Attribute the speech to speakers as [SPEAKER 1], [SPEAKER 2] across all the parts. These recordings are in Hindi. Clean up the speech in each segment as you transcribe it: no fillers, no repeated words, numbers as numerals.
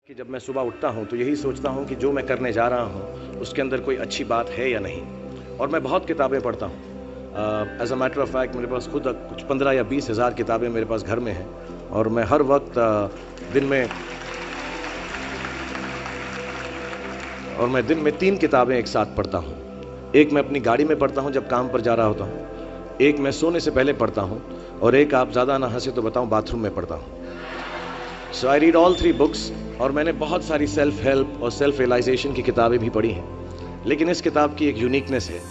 [SPEAKER 1] कि जब मैं सुबह उठता हूँ तो यही सोचता हूँ कि जो मैं करने जा रहा हूँ उसके अंदर कोई अच्छी बात है या नहीं। और मैं बहुत किताबें पढ़ता हूँ। As a matter of fact मेरे पास खुद कुछ 15 या 20 हज़ार किताबें मेरे पास घर में हैं। और मैं हर वक्त दिन में 3 किताबें एक साथ पढ़ता हूँ। एक मैं अपनी गाड़ी में पढ़ता हूँ जब काम पर जा रहा होता हूँ, एक मैं सोने से पहले पढ़ता हूँ, और एक, आप ज़्यादा ना हंसे तो बताऊँ, बाथरूम में पढ़ता हूँ। सो आई रीड ऑल 3 बुक्स। और मैंने बहुत सारी सेल्फ हेल्प और सेल्फ रियलाइजेशन की किताबें भी पढ़ी हैं, लेकिन इस किताब की एक यूनिकनेस है।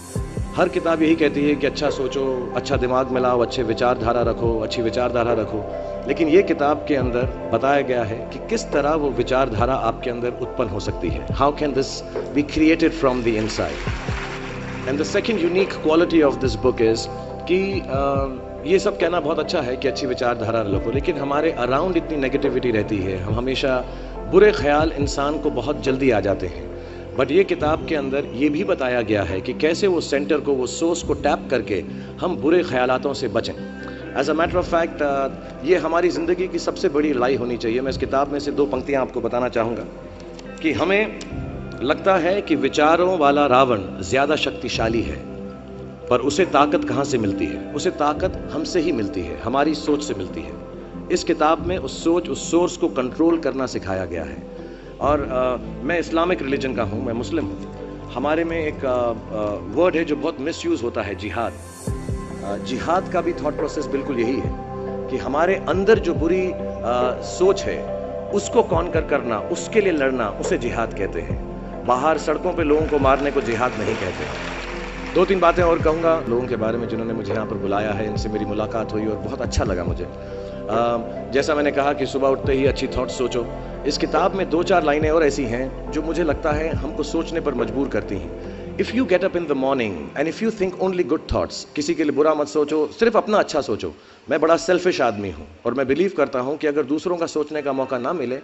[SPEAKER 1] हर किताब यही कहती है कि अच्छा सोचो, अच्छा दिमाग में लाओ, अच्छे विचारधारा रखो, अच्छी विचारधारा रखो। लेकिन ये किताब के अंदर बताया गया है कि किस तरह वो विचारधारा आपके अंदर उत्पन्न हो सकती है। How can this be created from the inside. And the second unique quality of this book is कि ये सब कहना बहुत अच्छा है कि अच्छी विचारधारा रखो, लेकिन हमारे अराउंड इतनी नेगेटिविटी रहती है, हम हमेशा बुरे ख्याल इंसान को बहुत जल्दी आ जाते हैं। बट ये किताब के अंदर ये भी बताया गया है कि कैसे वो सेंटर को, वो सोर्स को टैप करके हम बुरे ख्यालातों से बचें। As a matter of fact ये हमारी ज़िंदगी की सबसे बड़ी लड़ाई होनी चाहिए। मैं इस किताब में से 2 पंक्तियाँ आपको बताना चाहूँगा कि हमें लगता है कि विचारों वाला रावण ज़्यादा शक्तिशाली है, पर उसे ताकत कहाँ से मिलती है? उसे ताकत हमसे ही मिलती है, हमारी सोच से मिलती है। इस किताब में उस सोच, उस सोर्स को कंट्रोल करना सिखाया गया है। और मैं इस्लामिक रिलीजन का हूँ, मैं मुस्लिम हूँ। हमारे में एक वर्ड है जो बहुत मिसयूज़ होता है, जिहाद। जिहाद का भी थॉट प्रोसेस बिल्कुल यही है कि हमारे अंदर जो बुरी सोच है उसको कॉन्कर करना, उसके लिए लड़ना, उसे जिहाद कहते हैं। बाहर सड़कों पे लोगों को मारने को जिहाद नहीं कहते। 2-3 बातें और कहूँगा लोगों के बारे में जिन्होंने मुझे यहाँ पर बुलाया है, इनसे मेरी मुलाकात हुई और बहुत अच्छा लगा मुझे। जैसा मैंने कहा कि सुबह उठते ही अच्छी थॉट्स सोचो। इस किताब में 2-4 लाइनें और ऐसी हैं जो मुझे लगता है हमको सोचने पर मजबूर करती हैं। If you get up in the morning and if you think only good thoughts, किसी के लिए बुरा मत सोचो, सिर्फ अपना अच्छा सोचो। मैं बड़ा सेल्फिश आदमी हूँ और मैं बिलीव करता हूँ कि अगर दूसरों का सोचने का मौका ना मिले,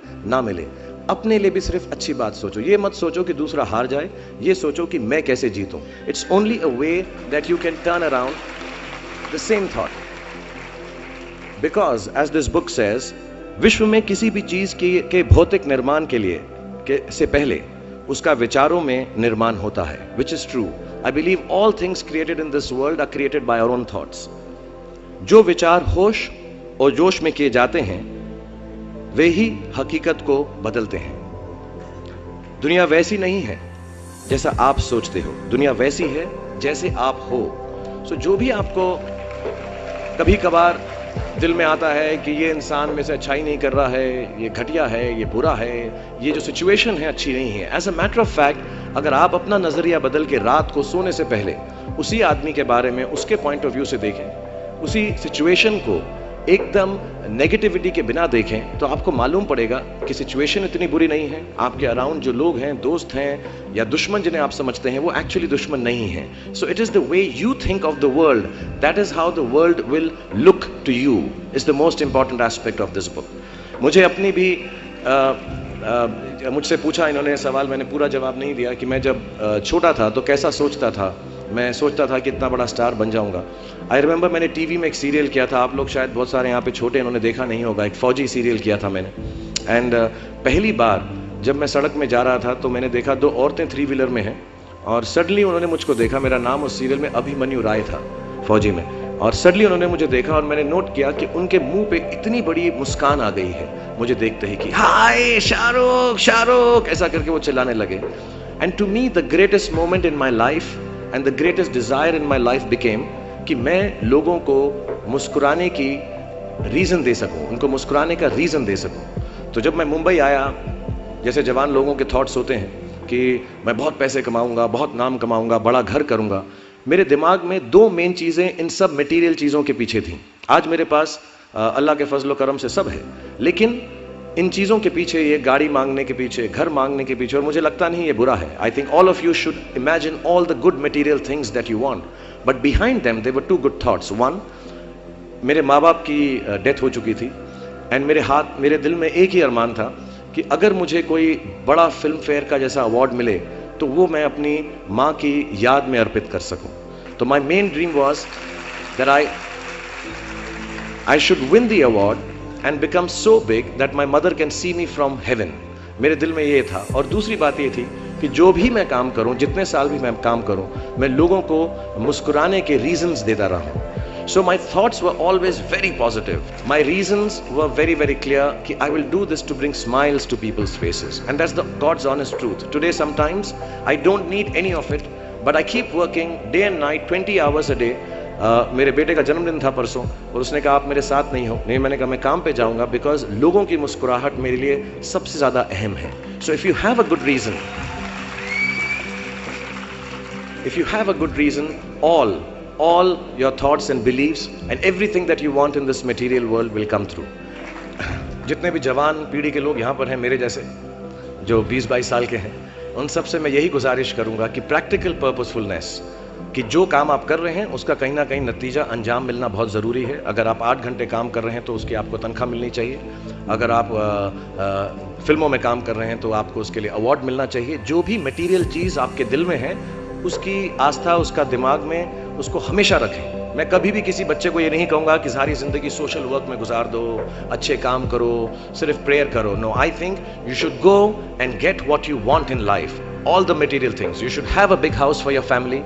[SPEAKER 1] अपने लिए भी सिर्फ अच्छी बात सोचो। ये मत सोचो कि दूसरा हार जाए, ये सोचो कि मैं कैसे जीतूँ। It's only a way that you can turn around the same thought. Because as this book says, विश्व में किसी भी चीज के भौतिक निर्माण से पहले उसका विचारों में निर्माण होता है, which is true. I believe all things created in this world are created by our own thoughts. जो विचार होश और जोश में किए जाते हैं वे ही हकीकत को बदलते हैं। दुनिया वैसी नहीं है जैसा आप सोचते हो, दुनिया वैसी है जैसे आप हो। सो जो भी आपको कभी कभार दिल में आता है कि ये इंसान में से अच्छाई नहीं कर रहा है, ये घटिया है, ये बुरा है, ये जो सिचुएशन है अच्छी नहीं है, as a matter of fact अगर आप अपना नजरिया बदल के रात को सोने से पहले उसी आदमी के बारे में उसके पॉइंट ऑफ व्यू से देखें, उसी सिचुएशन को एकदम नेगेटिविटी के बिना देखें, तो आपको मालूम पड़ेगा कि सिचुएशन इतनी बुरी नहीं है। आपके अराउंड जो लोग हैं, दोस्त हैं या दुश्मन जिन्हें आप समझते हैं, वो एक्चुअली दुश्मन नहीं है। So it is the way you think of the world, that is how the world will look to you, is the most important aspect of this book. मुझे अपनी भी मुझसे पूछा इन्होंने सवाल, मैंने पूरा जवाब नहीं दिया कि मैं जब छोटा था तो कैसा सोचता था। मैं सोचता था कि इतना बड़ा स्टार बन जाऊंगा। आई रिमेंबर मैंने टीवी में एक सीरियल किया था, आप लोग शायद बहुत सारे यहाँ पे छोटे इन्होंने देखा नहीं होगा, एक फौजी सीरियल किया था मैंने। एंड पहली बार जब मैं सड़क में जा रहा था तो मैंने देखा 2 औरतें 3 व्हीलर में हैं, और सडनली उन्होंने मुझको देखा। मेरा नाम उस सीरियल में अभिमन्यु राय था, फौजी में। और सडनली उन्होंने मुझे देखा और मैंने नोट किया कि उनके मुंह पे इतनी बड़ी मुस्कान आ गई है मुझे देखते ही कि हाय शाहरुख शाहरुख, ऐसा करके वो चिल्लाने लगे। And to me the greatest moment in my life and the greatest desire in my life became कि मैं लोगों को मुस्कुराने की रीज़न दे सकूं, उनको मुस्कुराने का रीज़न दे सकूं। तो जब मैं मुंबई आया, जैसे जवान लोगों के थॉट्स होते हैं कि मैं बहुत पैसे कमाऊंगा, बहुत नाम कमाऊंगा, बड़ा घर करूंगा, मेरे दिमाग में 2 मेन चीज़ें इन सब मटेरियल चीज़ों के पीछे थी। आज मेरे पास अल्लाह के फजल करम से सब है, लेकिन इन चीज़ों के पीछे, ये गाड़ी मांगने के पीछे, घर मांगने के पीछे, और मुझे लगता नहीं ये बुरा है। I think all of you should imagine all the good material things that you want, but behind them there were 2 good thoughts. 1, मेरे माँ बाप की डेथ हो चुकी थी, एंड मेरे दिल में एक ही अरमान था कि अगर मुझे कोई बड़ा फिल्म फेयर का जैसा अवार्ड मिले तो वो मैं अपनी माँ की याद में अर्पित कर सकूं। तो my main dream was that I should win the award and become so big that my mother can see me from heaven. मेरे दिल में ये था। और दूसरी बात ये थी कि जो भी मैं काम करूं, जितने साल भी मैं काम करूं, मैं लोगों को मुस्कुराने के रीजंस देता रहा हूं। So my thoughts were always very positive. My reasons were very, very clear कि I will do this to bring smiles to people's faces. And that's the God's honest truth. Today sometimes I don't need any of it, but I keep working day and night, 20 hours a day. मेरे बेटे का जन्मदिन था परसों और उसने कहा आप मेरे साथ नहीं हो। नहीं, मैंने कहा मैं काम पे जाऊंगा, बिकॉज लोगों की मुस्कुराहट मेरे लिए सबसे ज्यादा अहम है। So if you have a good reason, all your thoughts and beliefs and everything that you want in this material world will come through. जितने भी जवान पीढ़ी के लोग यहाँ पर हैं मेरे जैसे, जो 20-22 साल के हैं, उन सब से मैं यही गुजारिश करूंगा कि प्रैक्टिकल पर्पसफुलनेस, कि जो काम आप कर रहे हैं उसका कहीं ना कहीं नतीजा अंजाम मिलना बहुत ज़रूरी है। अगर आप 8 घंटे काम कर रहे हैं तो उसकी आपको तनख्वाह मिलनी चाहिए। अगर आप फिल्मों में काम कर रहे हैं तो आपको उसके लिए अवार्ड मिलना चाहिए। जो भी मटीरियल चीज़ आपके दिल में है उसकी आस्था, उसका दिमाग में, उसको हमेशा रखें। मैं कभी भी किसी बच्चे को ये नहीं कहूँगा कि सारी ज़िंदगी सोशल वर्क में गुजार दो, अच्छे काम करो, सिर्फ प्रेयर करो। No, I think you should go and get what you want in life, all the material things. You should have a big house for your family.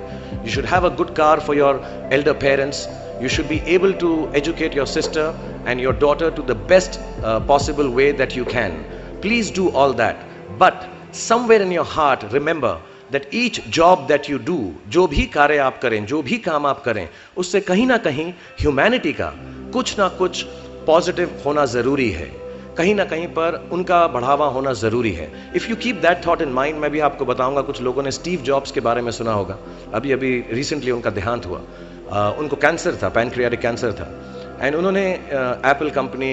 [SPEAKER 1] You should have a good car for your elder parents. You should be able to educate your sister and your daughter to the best possible way that you can. Please do all that. But somewhere in your heart, remember that each job that you do, जो भी कार्य आप करें, जो भी काम आप करें, उससे कहीं ना कहीं ह्यूमैनिटी का कुछ ना कुछ पॉजिटिव होना ज़रूरी है। कहीं ना कहीं पर उनका बढ़ावा होना ज़रूरी है। If you keep that thought in mind, मैं भी आपको बताऊंगा, कुछ लोगों ने स्टीव जॉब्स के बारे में सुना होगा। अभी रिसेंटली उनका देहांत हुआ। उनको कैंसर था, पैनक्रियाटिक कैंसर था, एंड उन्होंने एप्पल कंपनी,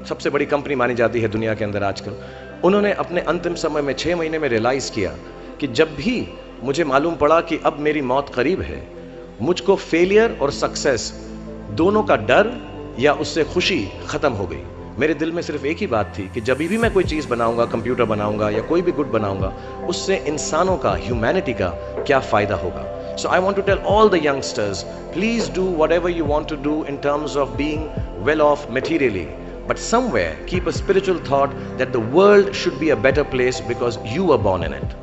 [SPEAKER 1] सबसे बड़ी कंपनी मानी जाती है दुनिया के अंदर आजकल, उन्होंने अपने अंतिम समय में 6 महीने में रियलाइज़ किया कि जब भी मुझे मालूम पड़ा कि अब मेरी मौत करीब है, मुझको फेलियर और सक्सेस दोनों का डर या उससे खुशी ख़त्म हो गई। मेरे दिल में सिर्फ एक ही बात थी कि जब भी मैं कोई चीज़ बनाऊंगा, कंप्यूटर बनाऊंगा या कोई भी गुड बनाऊंगा, उससे इंसानों का, ह्यूमैनिटी का क्या फ़ायदा होगा। So I want to tell all the youngsters, please do whatever you want to do in terms of being well off materially, but somewhere keep a spiritual thought that the world should be a better place because you were born in it.